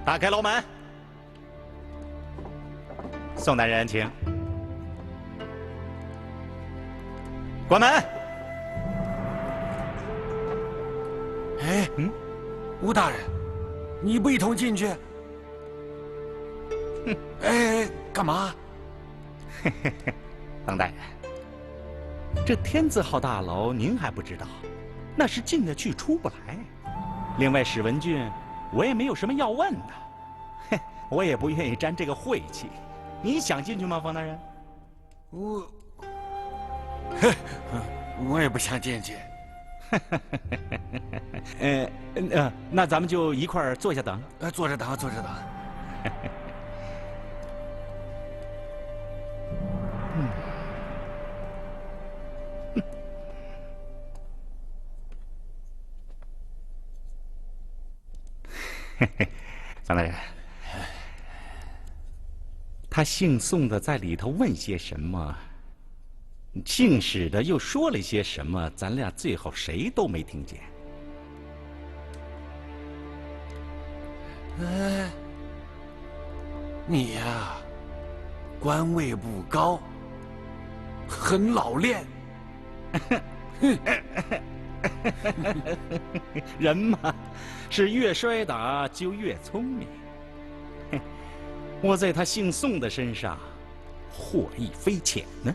打开楼门。宋大人，请。关门。哎，吴大人，你不一同进去？哎，干嘛？冯大人，这天字号大楼您还不知道，那是进得去出不来。另外，史文俊，我也没有什么要问的，哼，我也不愿意沾这个晦气。你想进去吗，冯大人？我也不想进去。那咱们就一块儿坐下等。坐着等，坐着等。冯大人，他姓宋的在里头问些什么，姓史的又说了些什么，咱俩最后谁都没听见。你呀，官位不高，很老练。人嘛，是越摔打就越聪明。我在他姓宋的身上获益匪浅呢。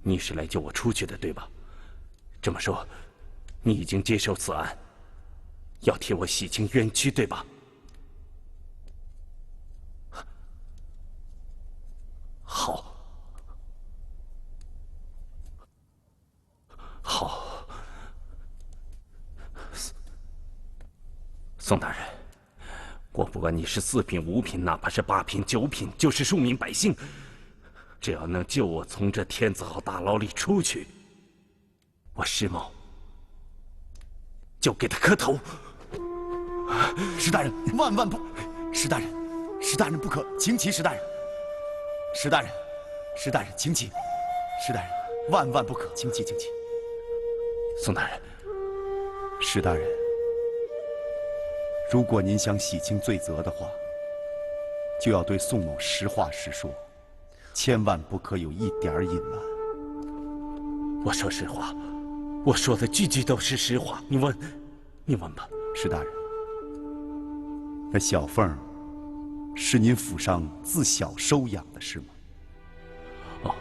你是来救我出去的，对吧？这么说，你已经接受此案，要替我洗清冤屈，对吧？好，好，宋大人，我不管你是4品、5品，哪怕是8品、9品，就是庶民百姓。只要能救我从这天字号大牢里出去，我石某就给他磕头。石大人，万万不！石大人，石大人不可，请起！石大人，石大人，石大人，请起！石大人，万万不可，请起，请起！宋大人，石大人，如果您想洗清罪责的话，就要对宋某实话实说。千万不可有一点隐瞒。我说实话，我说的句句都是实话。你问吧。石大人，那小凤是您府上自小收养的，是吗？哦，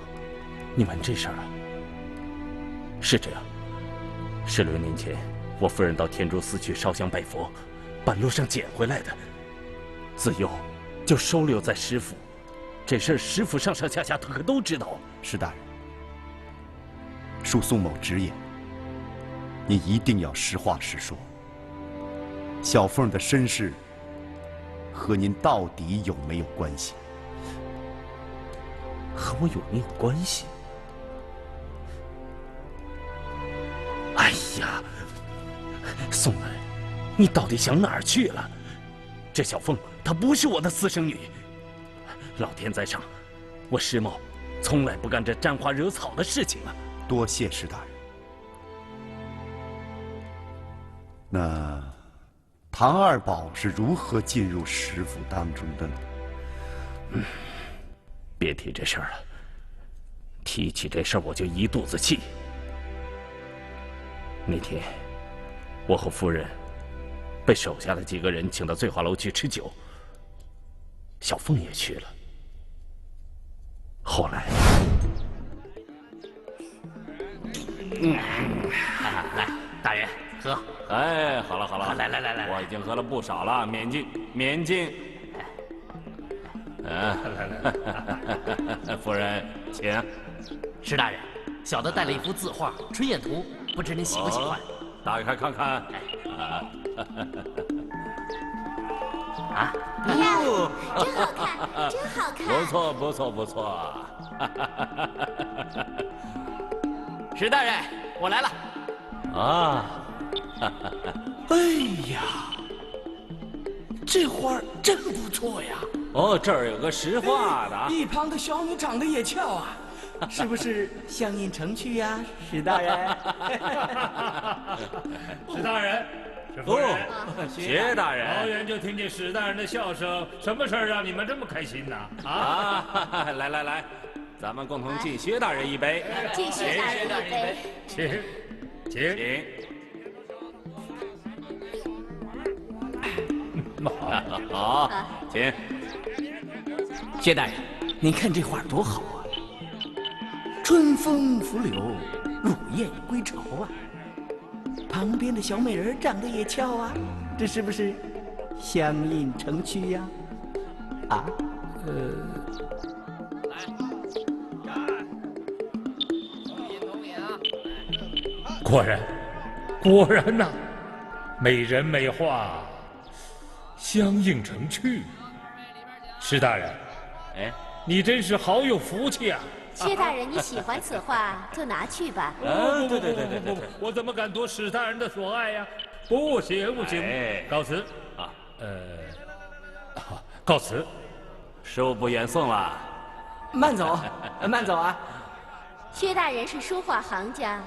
你问这事儿啊？是这样。16年前，我夫人到天竺寺去烧香拜佛，半路上捡回来的，自幼就收留在石府。这事儿石府上上下下可都知道。石大人，恕宋某直言，你一定要实话实说。小凤的身世和您到底有没有关系？和我有没有关系？哎呀，宋恩，你到底想哪儿去了？这小凤她不是我的私生女。老天在上，我石某从来不干这沾花惹草的事情啊！多谢石大人。那唐二宝是如何进入石府当中的呢？别提这事儿了，提起这事儿我就一肚子气。那天，我和夫人被手下的几个人请到醉花楼去吃酒，小凤也去了。后来，来，大人喝。哎，好了好了，来，我已经喝了不少了，免敬免敬。夫人，请。石大人，小的带了一幅字画《春夜图》，不知您喜不喜欢？打开看看。啊，呀，真好看，真好看！不错，不错，不错。石大人，我来了。啊，哎呀，这花儿真不错呀！哦，这儿有个石画的啊。一旁的小女长得也俏啊，是不是相映成趣呀，史大人？史大人，史夫人，薛大老人。远就听见史大人的笑声，什么事儿让你们这么开心呢？啊，啊，来来来，咱们共同敬薛大人一杯。敬薛大人一杯。请，请。请。好，请。薛大人，您看这画多好啊！春风拂柳，乳燕归巢啊。旁边的小美人长得也俏啊，这是不是相映成趣呀？啊，果然，果然呐，美人美画，相映成趣。史大人，哎，你真是好有福气啊！薛大人，你喜欢此画就拿去吧。对对对对对对，我怎么敢夺史大人的所爱呀？不行不行，哎告辞。啊，告辞。师傅不远送了。慢走，慢走啊！薛大人是书画行家，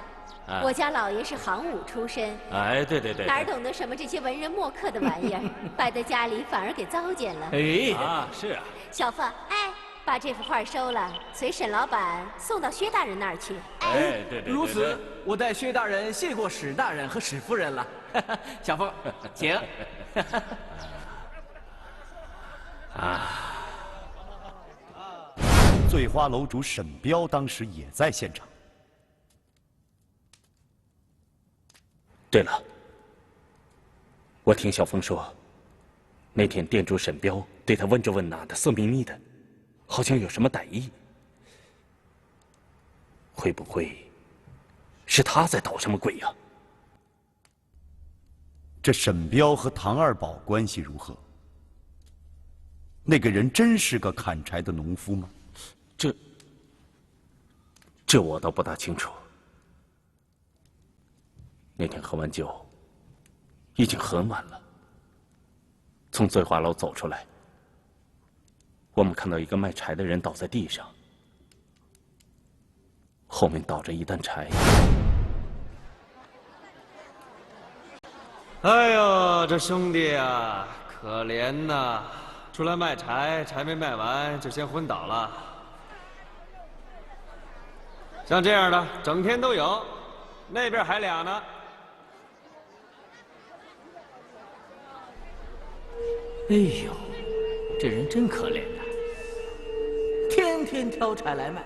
啊我家老爷是行武出身，哎，对对对。哪懂得什么这些文人墨客的玩意儿，摆在家里反而给糟践了。哎，啊，是啊。小凤，哎，把这幅画收了，随沈老板送到薛大人那儿去。哎，对对。如此，我代薛大人谢过史大人和史夫人了。小凤，请。醉花楼主沈彪当时也在现场。对了，我听小凤说，那天店主沈彪对他问这问那的，色眯眯的，好像有什么歹意。会不会是他在捣什么鬼呀？这沈彪和唐二宝关系如何？那个人真是个砍柴的农夫吗？这我倒不大清楚。那天喝完酒，已经很晚了。从醉花楼走出来，我们看到一个卖柴的人倒在地上，后面倒着一担柴。哎呦，这兄弟呀，可怜呐！出来卖柴，柴没卖完就先昏倒了。像这样的，整天都有，那边还俩呢。哎呦，这人真可怜呐，天天挑柴来卖，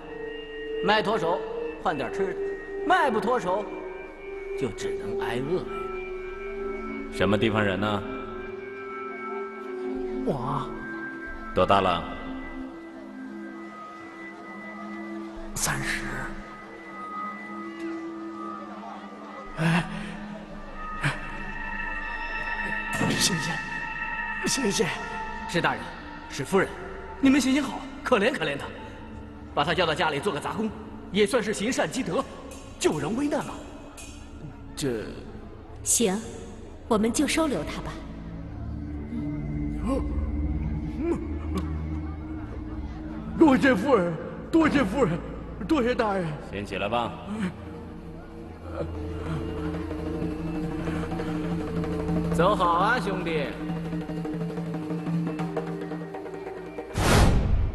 卖脱手换点吃的，卖不脱手就只能挨饿呀。什么地方人呢？我多大了30。谢谢，谢谢，史大人、史夫人，你们行行好，可怜可怜他，把他叫到家里做个杂工，也算是行善积德，救人危难嘛。这行，我们就收留他吧。多谢夫人，多谢夫人，多谢大人。先起来吧。走好啊，兄弟。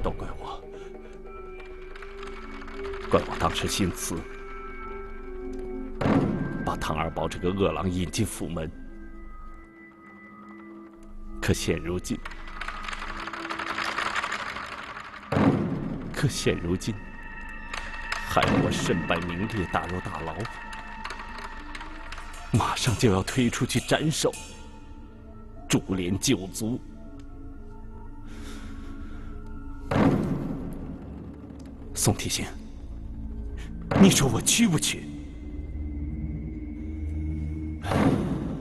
都怪我，怪我当时心慈，把唐二宝这个恶狼引进府门。可现如今，害我身败名裂，打入大牢，马上就要推出去斩首，株连九族。宋提刑，你说我去不去？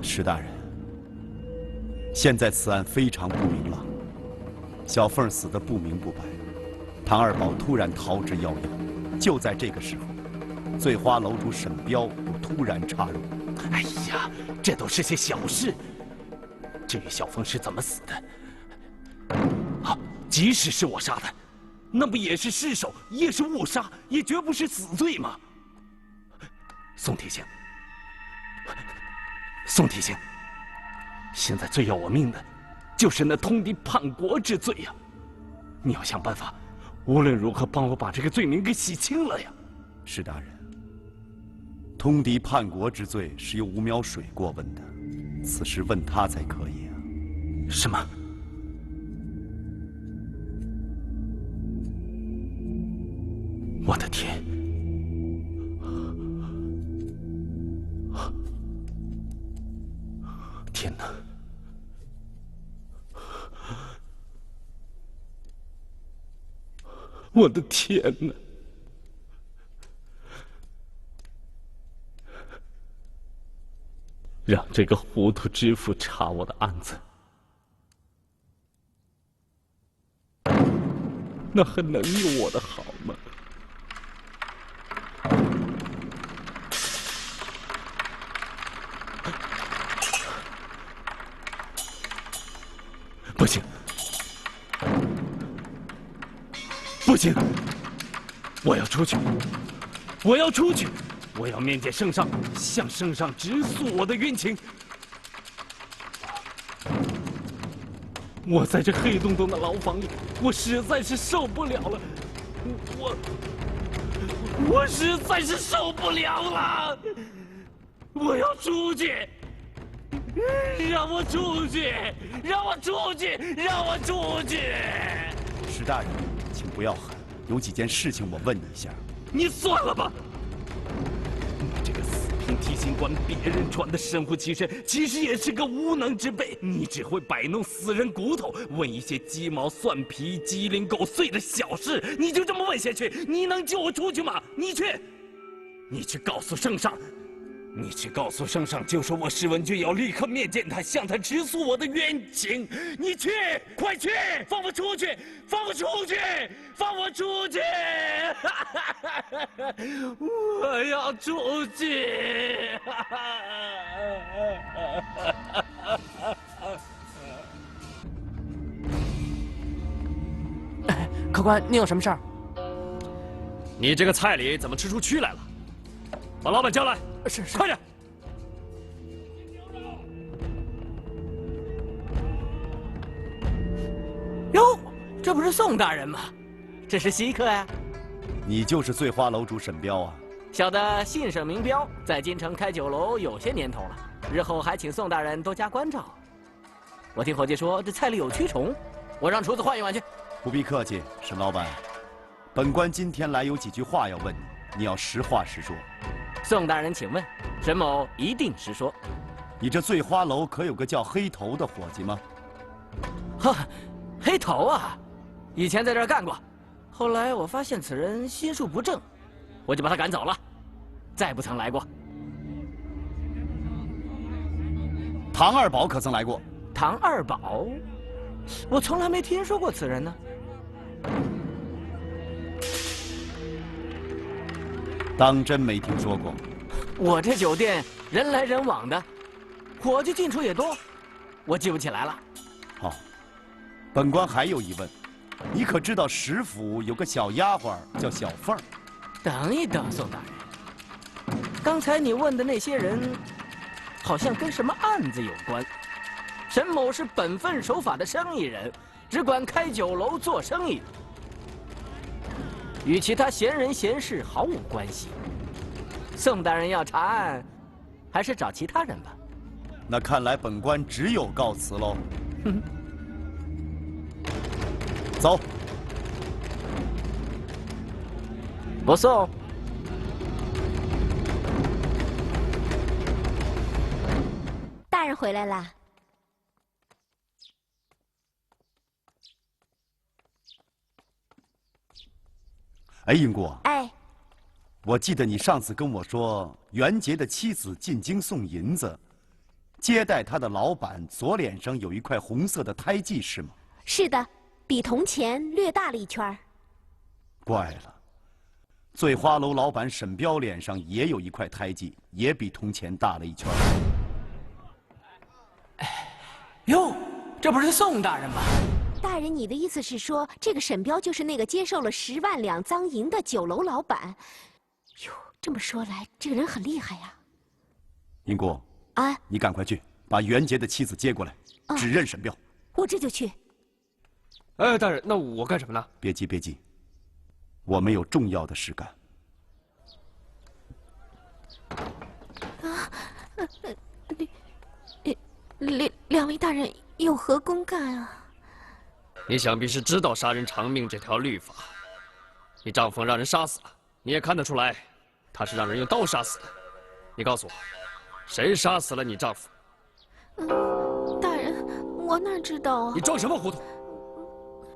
石大人，现在此案非常不明朗，小凤死得不明不白，唐二宝突然逃之夭夭。就在这个时候，醉花楼主沈彪又突然插入。哎呀，这都是些小事。至于小凤是怎么死的，啊，即使是我杀的，那不也是失手，也是误杀，也绝不是死罪吗？宋铁星，宋铁星，现在最要我命的，就是那通敌叛国之罪呀！你要想办法，无论如何帮我把这个罪名给洗清了呀！石大人，通敌叛国之罪是由吴苗水过问的，此事问他才可以啊。什么？我的天！天哪！我的天哪！让这个糊涂知府查我的案子，那还能有我的好吗？不行，不行！我要出去！我要出去！我要面见圣上，向圣上直诉我的冤情。我在这黑洞洞的牢房里，我实在是受不了了，我实在是受不了了！我要出去！让我出去！让我出去！让我出去！石大人，请不要喊，有几件事情我问你一下。你算了吧！你这个死平提刑官，别人传的神乎其神，其实也是个无能之辈。你只会摆弄死人骨头，问一些鸡毛蒜皮、鸡零狗碎的小事，你就这么问下去，你能救我出去吗？你去告诉圣上。你去告诉圣上，就说我石文俊要立刻面见他，向他直诉我的冤情。你去，快去，放我出去，放我出去，放我出去！我要出去！客官，你有什么事儿？你这个菜里怎么吃出蛆来了？把老板叫来。是，快点！哟，这不是宋大人吗？这是稀客呀。你就是醉花楼主沈彪啊？小的姓沈名彪，在京城开酒楼有些年头了，日后还请宋大人多加关照。我听伙计说这菜里有蛆虫，我让厨子换一碗去。不必客气，沈老板，本官今天来有几句话要问你，你要实话实说。宋大人，请问，沈某一定实说。你这醉花楼可有个叫黑头的伙计吗？哈，黑头啊，以前在这儿干过，后来我发现此人心术不正，我就把他赶走了，再不曾来过。唐二宝可曾来过？唐二宝，我从来没听说过此人呢。当真没听说过？我这酒店人来人往的，伙计进出也多，我记不起来了。好，本官还有疑问，你可知道石府有个小丫鬟叫小凤？等一等，宋大人，刚才你问的那些人，好像跟什么案子有关。沈某是本分守法的生意人，只管开酒楼做生意，与其他闲人闲事毫无关系。宋大人要查案，还是找其他人吧。那看来本官只有告辞喽。走。不送。大人回来啦。哎，英姑。哎。我记得你上次跟我说，袁杰的妻子进京送银子，接待他的老板左脸上有一块红色的胎记是吗？是的，比铜钱略大了一圈儿。怪了，醉花楼老板沈彪脸上也有一块胎记，也比铜钱大了一圈。哟，这不是宋大人吗？大人，你的意思是说，这个沈彪就是那个接受了10万两赃银的酒楼老板？哟，这么说来，这个人很厉害呀。英姑，啊，你赶快去把袁杰的妻子接过来，指认沈彪。我这就去。哎，大人，那我干什么呢？别急，别急，我们有重要的事干。两位大人有何公干啊？你想必是知道杀人偿命这条律法。你丈夫让人杀死了，你也看得出来，他是让人用刀杀死的。你告诉我，谁杀死了你丈夫？大人，我哪知道啊？你装什么糊涂？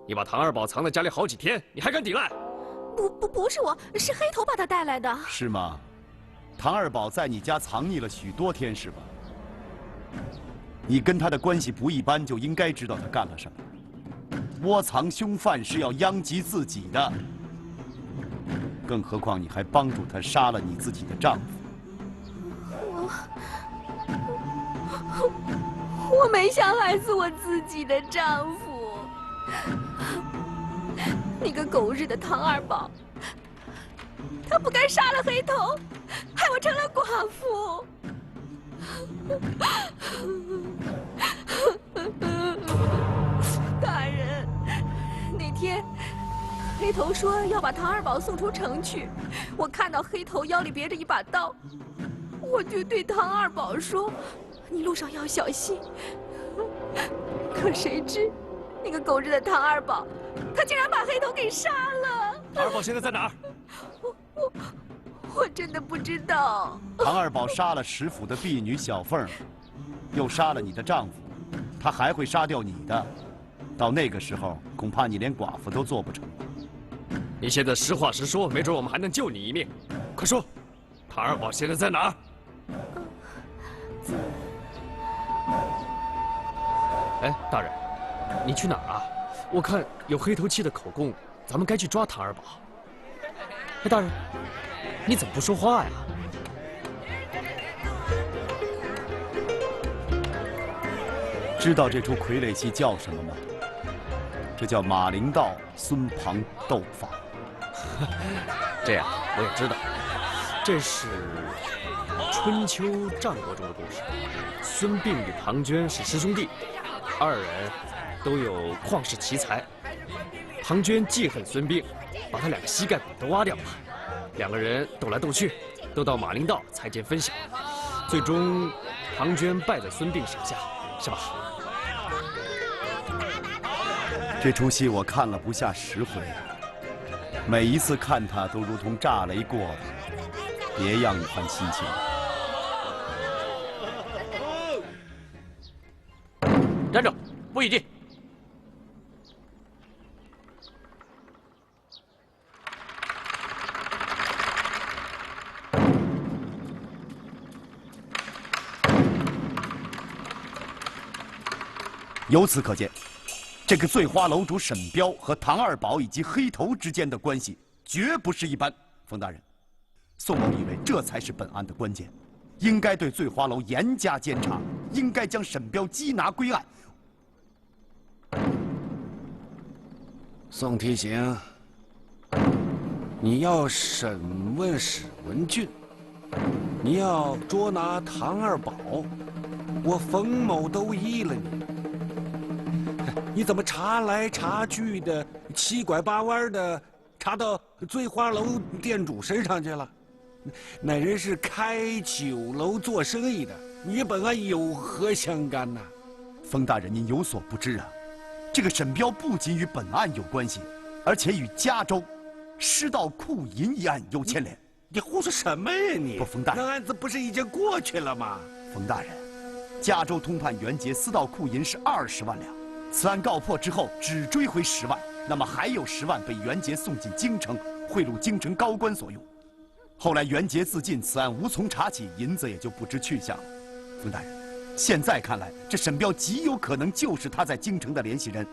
你把唐二宝藏在家里好几天，你还敢抵赖？不是我，是黑头把他带来的。是吗？唐二宝在你家藏匿了许多天，是吧？你跟他的关系不一般，就应该知道他干了什么。窝藏凶犯是要殃及自己的，更何况你还帮助他杀了你自己的丈夫。我没想害死我自己的丈夫。那个狗日的唐二宝，他不该杀了黑头，害我成了寡妇。大人，那天黑头说要把唐二宝送出城去，我看到黑头腰里别着一把刀，我就对唐二宝说：“你路上要小心。”可谁知，那个狗日的唐二宝，他竟然把黑头给杀了。唐二宝现在在哪儿？我真的不知道。唐二宝杀了石府的婢女小凤，又杀了你的丈夫，他还会杀掉你的。到那个时候，恐怕你连寡妇都做不成。你现在实话实说，没准我们还能救你一命。快说，唐二宝现在在哪儿？哎，大人，你去哪儿啊？我看有黑头七的口供，咱们该去抓唐二宝。哎，大人，你怎么不说话呀？知道这出傀儡戏叫什么吗？这叫马陵道孙庞斗法。这样我也知道，这是春秋战国中的故事。孙膑与庞涓是师兄弟，二人都有旷世奇才。庞涓记恨孙膑，把他2个膝盖骨都挖掉了。2个人斗来斗去，斗到马陵道才见分晓。最终，庞涓败在孙膑手下，是吧？这出戏我看了不下10回，每一次看他都如同炸雷过的，别样一番心情。站住，不许进！由此可见，这个醉花楼主沈彪和唐二宝以及黑头之间的关系绝不是一般。冯大人，宋某以为这才是本案的关键，应该对醉花楼严加监察，应该将沈彪缉拿归案。宋提刑，你要审问史文俊，你要捉拿唐二宝，我冯某都依了你。你怎么查来查去的，七拐八弯的查到醉花楼店主身上去了？那人是开酒楼做生意的，你本案有何相干呐？冯大人，您有所不知啊，这个沈彪不仅与本案有关系，而且与加州失盗库银一案有牵连。你胡说什么呀你？不，冯大人，那案子不是已经过去了吗？冯大人，加州通判袁杰私盗库银是20万两。此案告破之后，只追回10万，那么还有10万被袁杰送进京城，贿赂京城高官所用。后来袁杰自尽，此案无从查起，银子也就不知去向了。冯大人，现在看来，这沈彪极有可能就是他在京城的联系人。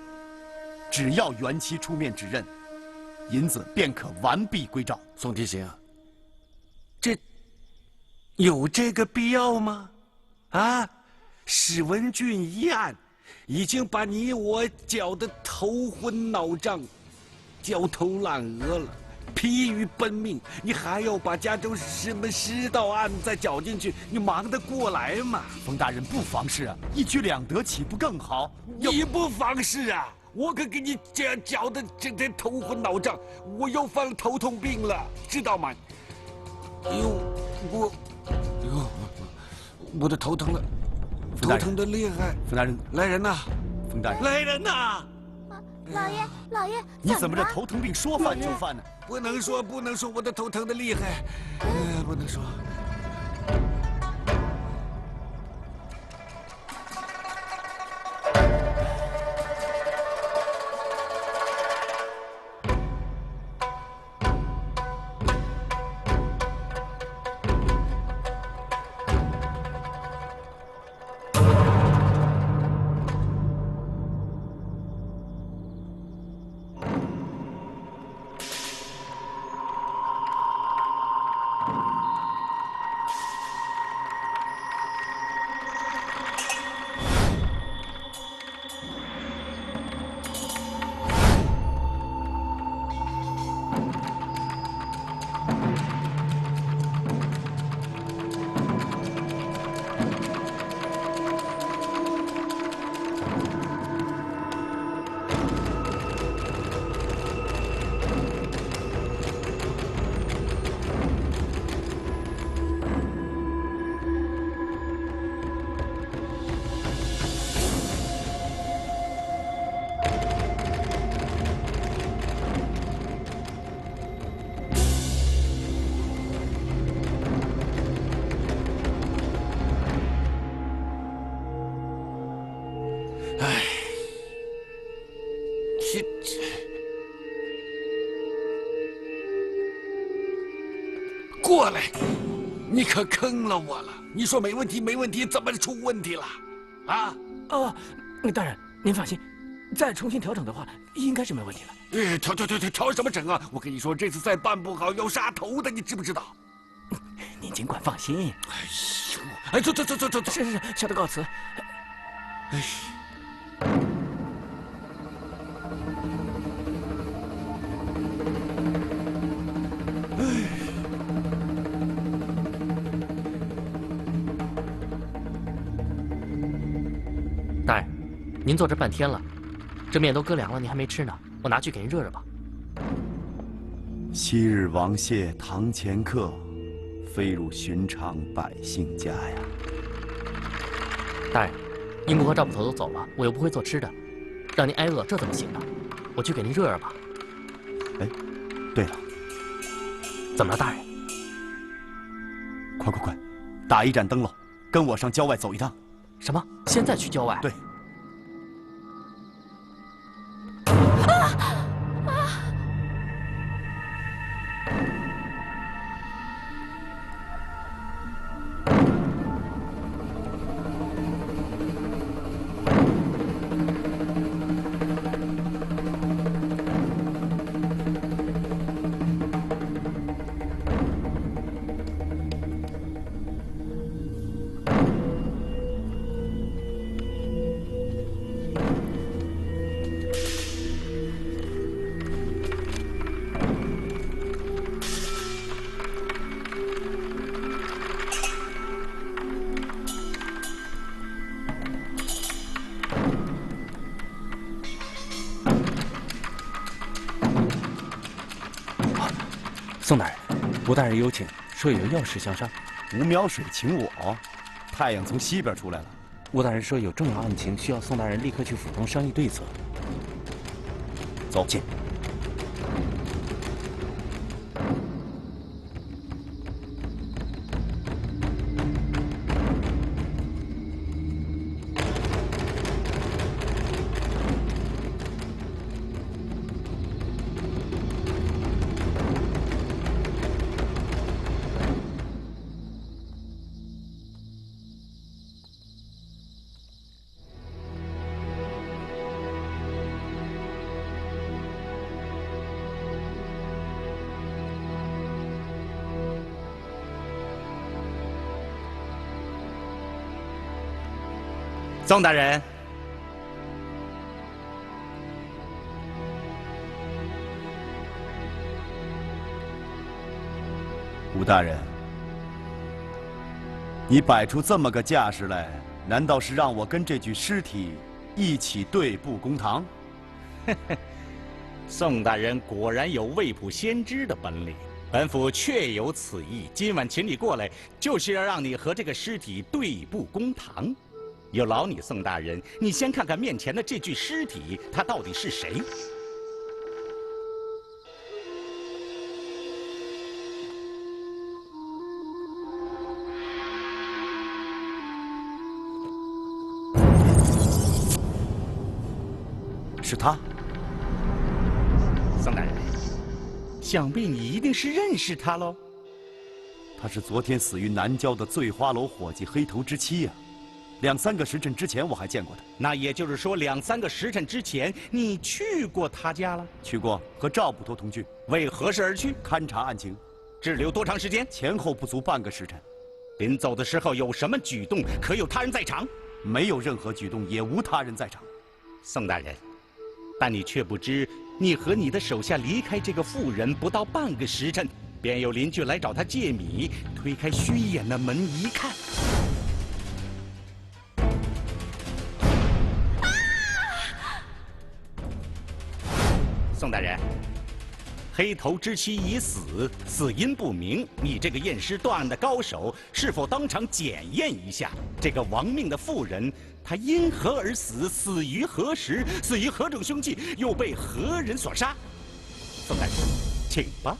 只要元妻出面指认，银子便可完璧归赵。宋提刑，这有这个必要吗？啊，史文俊一案，已经把你我搅得头昏脑胀、焦头烂额了，疲于奔命。你还要把加州什么师道案再搅进去，你忙得过来吗？冯大人不妨事啊，一举两得，岂不更好？你不妨事啊！我可给你搅得整天头昏脑胀，我又犯了头痛病了，知道吗？哎呦，我的头疼了，头疼的厉害。冯大人，来人呐！冯大人，来人呐！老爷，你怎么这头疼病说犯就犯呢？不能说，我的头疼的厉害，不能说。过来，你可坑了我了！你说没问题，没问题，怎么出问题了？啊？哦，大人您放心，再重新调整的话，应该是没问题了。调什么整啊！我跟你说，这次再办不好要杀头的，你知不知道？您尽管放心。哎呦，走！是，小的告辞。哎。大人，您坐这半天了，这面都搁凉了，您还没吃呢，我拿去给您热热吧。昔日王谢堂前客，飞入寻常百姓家呀。大人，英布和赵捕头都走了，我又不会做吃的，让您挨饿，这怎么行呢？我去给您热热吧。哎，对了，怎么了，大人？快，打一盏灯笼，跟我上郊外走一趟。什么？现在去郊外？对。宋大人，吴大人有请，说有要事相商。吴苗水请我，太阳从西边出来了。吴大人说有重要案情，需要宋大人立刻去府中商议对策。走，进。宋大人，吴大人，你摆出这么个架势来，难道是让我跟这具尸体一起对簿公堂？宋大人果然有未卜先知的本领。本府确有此意，今晚请你过来，就是要让你和这个尸体对簿公堂。有劳你，宋大人，你先看看面前的这具尸体，他到底是谁？是他。宋大人，想必你一定是认识他喽。他是昨天死于南郊的醉花楼伙计黑头之妻呀。2、3个时辰之前我还见过他。那也就是说，2、3个时辰之前，你去过他家了？去过，和赵捕头同居。为何事而去？勘察案情。滞留多长时间？前后不足半个时辰。临走的时候有什么举动？可有他人在场？没有任何举动，也无他人在场。宋大人，但你却不知，你和你的手下离开这个妇人不到半个时辰，便有邻居来找他借米。推开虚掩的门一看，宋大人，黑头之妻已死，死因不明。你这个验尸断案的高手，是否当场检验一下这个亡命的妇人？她因何而死？死于何时？死于何种凶器？又被何人所杀？宋大人，请吧。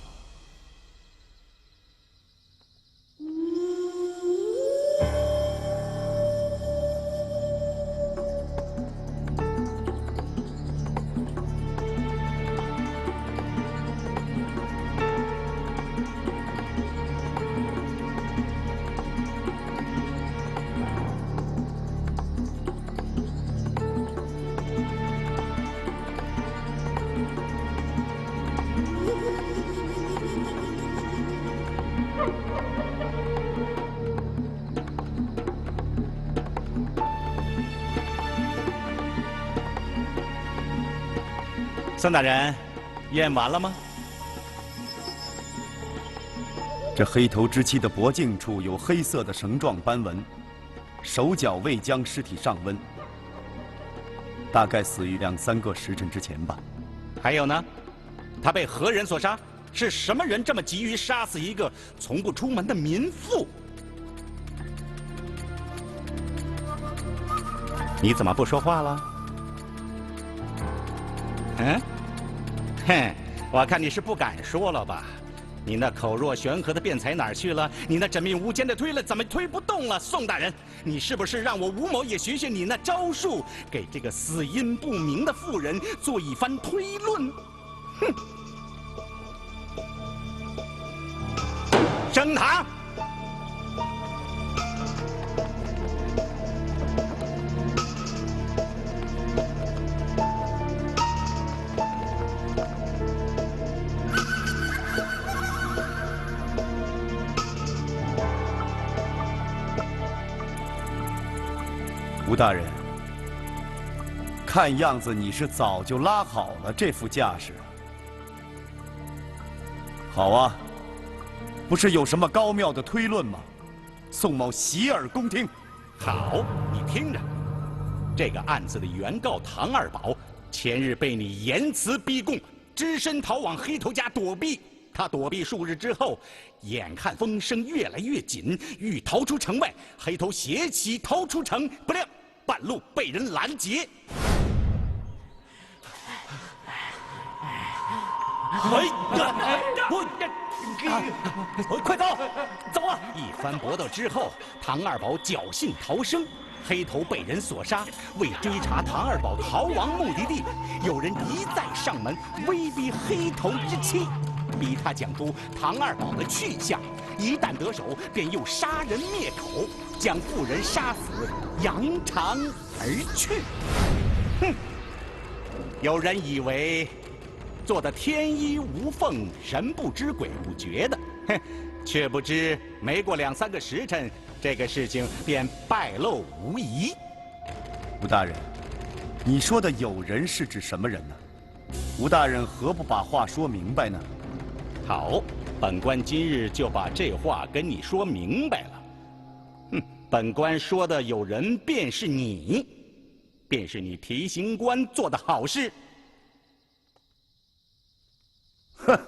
宋大人，验完了吗？这黑头之妻的脖颈处有黑色的绳状斑纹，手脚未将尸体上温，大概死于2、3个时辰之前吧。还有呢？他被何人所杀？是什么人这么急于杀死一个从不出门的民妇？你怎么不说话了？嗯？哼，我看你是不敢说了吧？你那口若悬河的辩才哪儿去了？你那缜密无间的推论怎么推不动了？宋大人，你是不是让我吴某也学学你那招数，给这个死因不明的妇人做一番推论？哼！升堂。吴大人，看样子你是早就拉好了这副架势。好啊，不是有什么高妙的推论吗？宋某洗耳恭听。好，你听着，这个案子的原告唐二宝，前日被你严词逼供，只身逃往黑头家躲避。他躲避数日之后，眼看风声越来越紧，欲逃出城外，黑头携骑逃出城，不料半路被人拦截。快走，走啊！一番搏斗之后，唐二宝侥幸逃生。黑头被人所杀，为追查唐二宝逃亡目的地，有人一再上门威逼黑头之妻，逼他讲出唐二宝的去向，一旦得手，便又杀人灭口，将妇人杀死，扬长而去。哼！有人以为做得天衣无缝、神不知鬼不觉的，哼，却不知没过2、3个时辰，这个事情便败露无遗。吴大人，你说的友人是指什么人呢？吴大人何不把话说明白呢？好，本官今日就把这话跟你说明白了。哼，本官说的友人便是你，便是你提刑官做的好事。哼，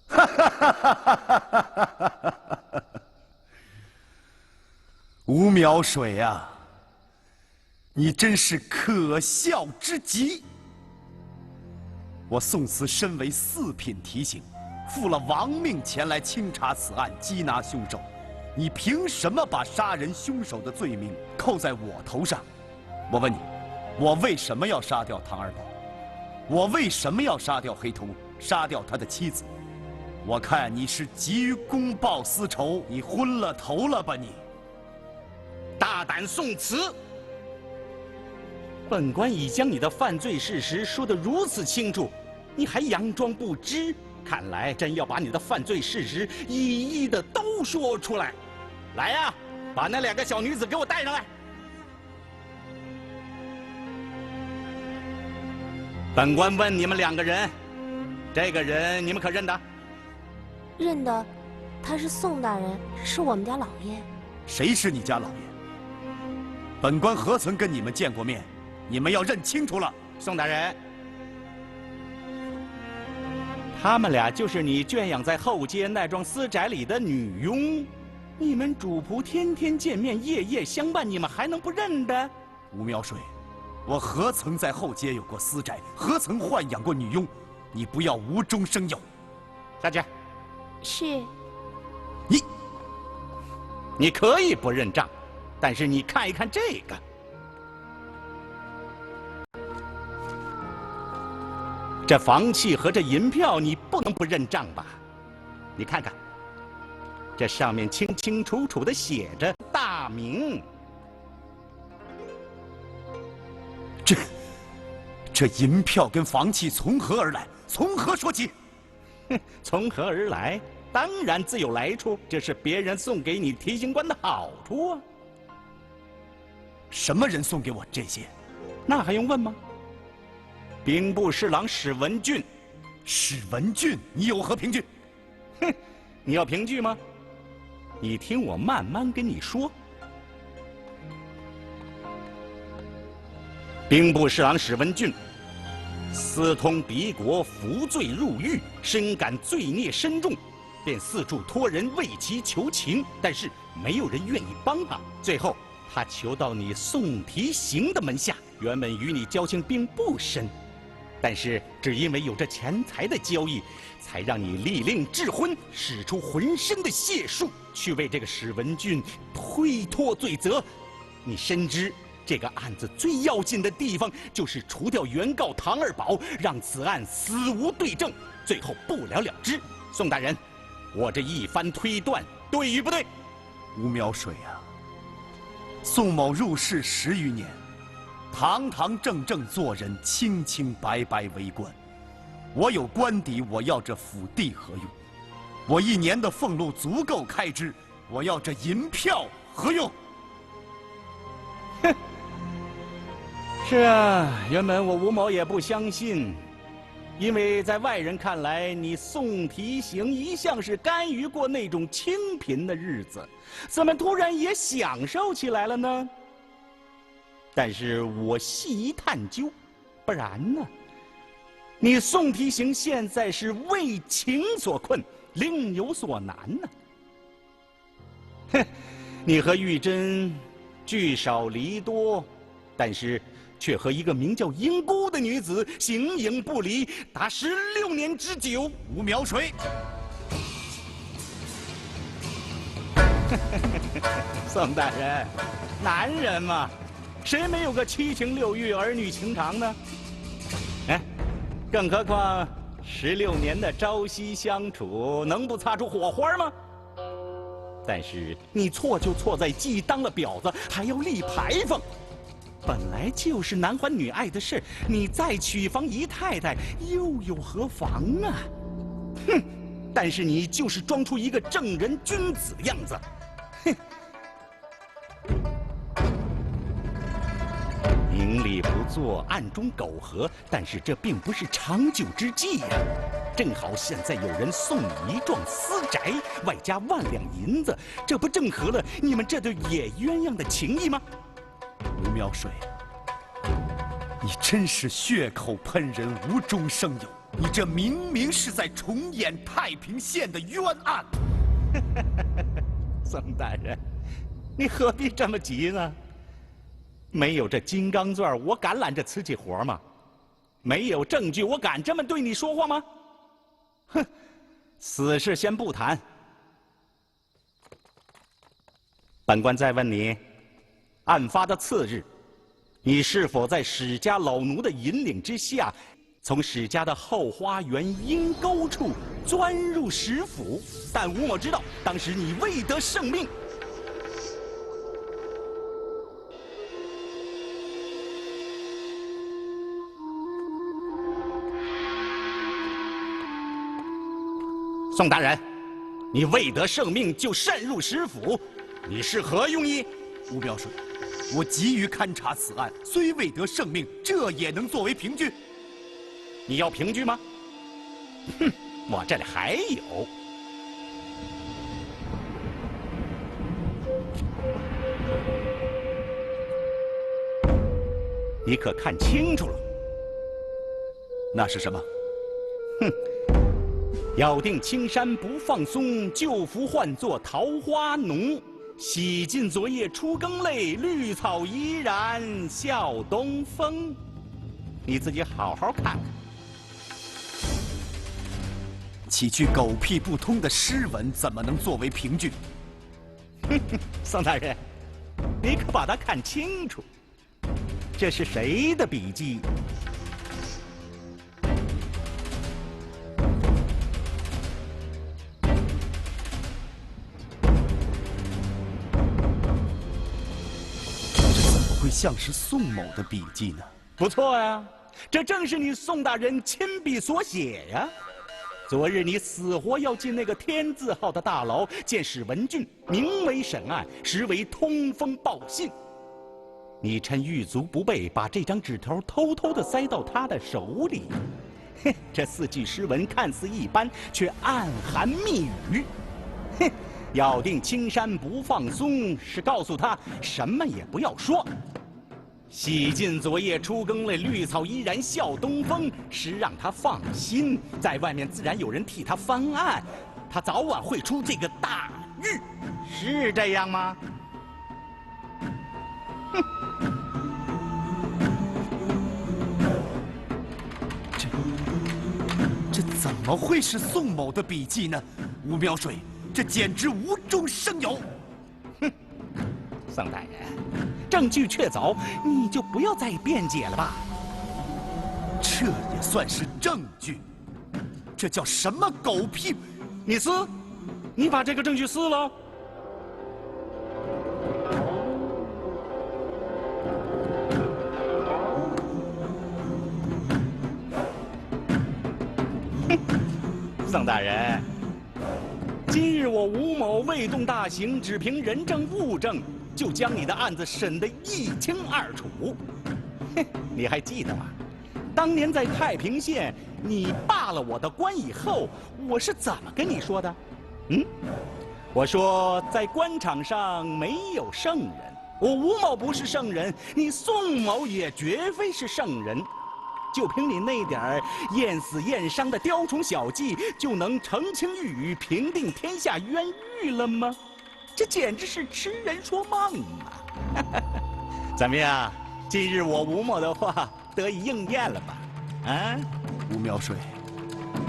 哈哈哈哈哈哈！吴苗水啊，你真是可笑之极！我宋慈身为4品提刑，负了亡命前来清查此案，缉拿凶手。你凭什么把杀人凶手的罪名扣在我头上？我问你，我为什么要杀掉唐二宝？我为什么要杀掉黑头，杀掉他的妻子？我看你是急于公报私仇，你昏了头了吧你！大胆宋慈！本官已将你的犯罪事实说得如此清楚，你还佯装不知？看来真要把你的犯罪事实一一的都说出来。来呀，把那2个小女子给我带上来。本官问你们2个人，这个人你们可认得？认得，他是宋大人，是我们家老爷。谁是你家老爷？本官何曾跟你们见过面？你们要认清楚了。宋大人，他们俩就是你圈养在后街那幢私宅里的女佣。你们主仆天天见面，夜夜相伴，你们还能不认得？吴苗水，我何曾在后街有过私宅，何曾豢养过女佣？你不要无中生有。下去。是。你可以不认账，但是你看一看这个。这房契和这银票，你不能不认账吧？你看看，这上面清清楚楚的写着大名。这银票跟房契从何而来？从何说起？从何而来？当然自有来处，这是别人送给你提刑官的好处啊。什么人送给我这些？那还用问吗？兵部侍郎史文俊。史文俊，你有何凭据？哼，你要凭据吗？你听我慢慢跟你说。兵部侍郎史文俊，私通敌国，服罪入狱，深感罪孽深重，便四处托人为其求情，但是没有人愿意帮他。最后，他求到你宋提刑的门下，原本与你交情并不深，但是只因为有着钱财的交易，才让你立令智昏，使出浑身的解数，去为这个史文俊推脱罪责。你深知这个案子最要紧的地方，就是除掉原告唐二宝，让此案死无对证，最后不了了之。宋大人，我这一番推断对与不对？吴苗水啊，宋某入仕10余年，堂堂正正做人，清清白白为官。我有官邸，我要这府地何用？我1年的俸禄足够开支，我要这银票何用？哼。是啊，原本我吴某也不相信，因为在外人看来，你宋提刑一向是甘于过那种清贫的日子，怎么突然也享受起来了呢？但是我细一探究，不然呢？你宋提刑现在是为情所困，另有所难呢。哼，你和玉珍聚少离多，但是却和一个名叫英姑的女子形影不离，达16年之久。吴苗水，宋大人，男人嘛，谁没有个7情6欲、儿女情长呢？哎，更何况16年的朝夕相处，能不擦出火花吗？但是你错就错在既当了婊子，还要立牌坊。本来就是男欢女爱的事，你再娶房姨太太又有何妨啊？哼！但是你就是装出一个正人君子的样子，哼！明里不做，暗中苟合，但是这并不是长久之计呀。正好现在有人送你一幢私宅，外加1万两银子，这不正合了你们这对野鸳鸯的情谊吗？吴苗水，你真是血口喷人，无中生有。你这明明是在重演太平县的冤案。宋大人，你何必这么急呢？没有这金刚钻，我敢揽这瓷器活吗？没有证据，我敢这么对你说话吗？哼，此事先不谈。本官再问你，案发的次日，你是否在史家老奴的引领之下，从史家的后花园阴沟处钻入史府？但吴某知道，当时你未得圣命。宋大人，你未得圣命就擅入史府，你是何用意？吴苗水，我急于勘察此案，虽未得圣命，这也能作为凭据。你要凭据吗？哼，我这里还有。你可看清楚了？那是什么？哼！咬定青山不放松，旧符唤作桃花浓。洗尽昨夜初更泪，绿草依然笑东风。你自己好好看看。几句狗屁不通的诗文，怎么能作为凭据？哼哼，宋大人，你可把它看清楚。这是谁的笔记？会像是宋某的笔记呢？不错呀，这正是你宋大人亲笔所写呀。昨日你死活要进那个天字号的大牢，见史文俊，名为审案，实为通风报信。你趁狱卒不备，把这张纸条偷偷地塞到他的手里。嘿，这4句诗文看似一般，却暗含密语。哼，咬定青山不放松，是告诉他什么也不要说。洗尽昨夜初更泪，绿草依然笑东风，是让他放心，在外面自然有人替他翻案，他早晚会出这个大狱，是这样吗？哼！这怎么会是宋某的笔记呢？吴苗水，这简直无中生有！哼，宋大人，证据确凿，你就不要再辩解了吧。这也算是证据？这叫什么狗屁？你撕，你把这个证据撕了。哼，宋大人，今日我吴某未动大刑，只凭人证物证，就将你的案子审得一清二楚。哼，你还记得吗？当年在太平县，你罢了我的官以后，我是怎么跟你说的？我说在官场上没有圣人，我吴某不是圣人，你宋某也绝非是圣人。就凭你那点儿验死验伤的雕虫小技，就能澄清玉宇、平定天下冤狱了吗？这简直是痴人说梦啊！怎么样？今日我吴某的话得以应验了吧？啊，吴苗水，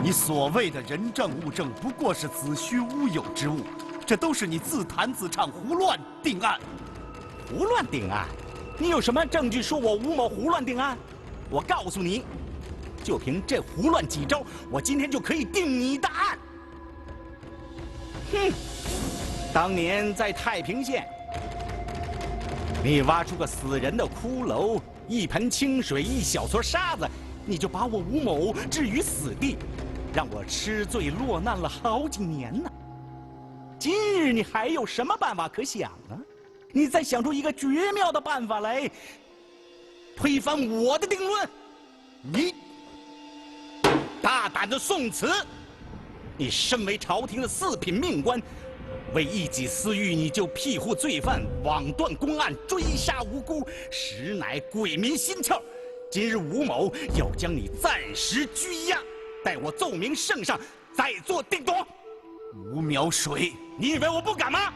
你所谓的人证物证不过是子虚乌有之物，这都是你自弹自唱、胡乱定案。胡乱定案？你有什么证据说我吴某胡乱定案？我告诉你，就凭这胡乱几招，我今天就可以定你的案。哼！当年在太平县，你挖出个死人的骷髅，一盆清水，一小撮沙子，你就把我吴某置于死地，让我吃罪落难了好几年呢。今日你还有什么办法可想啊？你再想出一个绝妙的办法来，推翻我的定论。你大胆的宋慈，你身为朝廷的4品命官，为一己私欲，你就庇护罪犯，枉断公案，追杀无辜，实乃鬼迷心窍。今日吴某要将你暂时拘押，待我奏明圣上，再做定夺。吴苗水，你以为我不敢吗？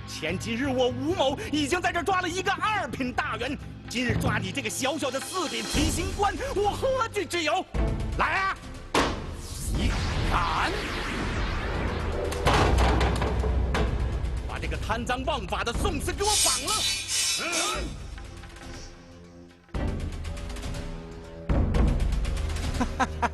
前几日我吴某已经在这抓了一个2品大员，今日抓你这个小小的4品提刑官，我何惧之有？来啊！你敢！把这个贪赃枉法的宋慈给我绑了！哈哈哈！